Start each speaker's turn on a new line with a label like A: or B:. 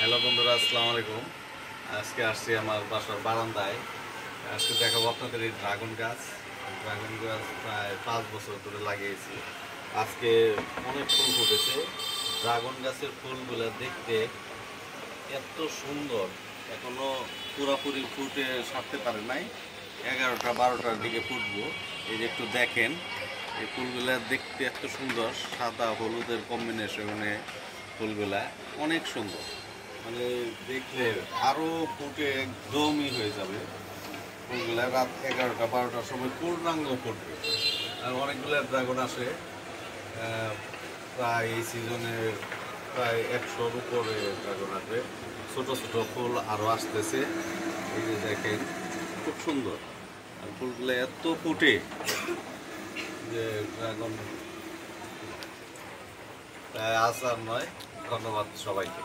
A: Hello বন্ধুরা, আসসালামু আলাইকুম। আজকে আসছি আমার বাসার বারান্দায়। আজকে দেখাবো আপনাদের এই ড্রাগন গাছ। প্রায় 5 বছর ধরে লাগিয়েছি। আজকে অনেক ফুল ফুটেছে। ড্রাগন গাছের ফুলগুলো দেখতে এত সুন্দর, এখনো পুরোপুরি ফুটে সারতে পারে নাই। 11টা 12টার দিকে ফুটবো। এই যে একটু দেখেন, এই ফুলগুলা দেখতে এত সুন্দর, সাদা হলুদের কম্বিনেশনে ফুলগুলা অনেক সুন্দর। মানে দেখলে আরো ফুটে একদমই হয়ে যাবে ফুলগুলা। রাত 11টা 12টার সময় পূর্ণাঙ্গ ফুটবে। আর অনেকগুলো ড্রাগন আসে, প্রায় এই সিজনে প্রায় 100-র উপরে ড্রাগন আসবে। ছোট ছোট ফুল আরো আসতেছে। এই যে দেখেন, খুব সুন্দর। আর ফুলগুলো এত ফুটে যে ড্রাগন আসার নয়। ধন্যবাদ সবাইকে।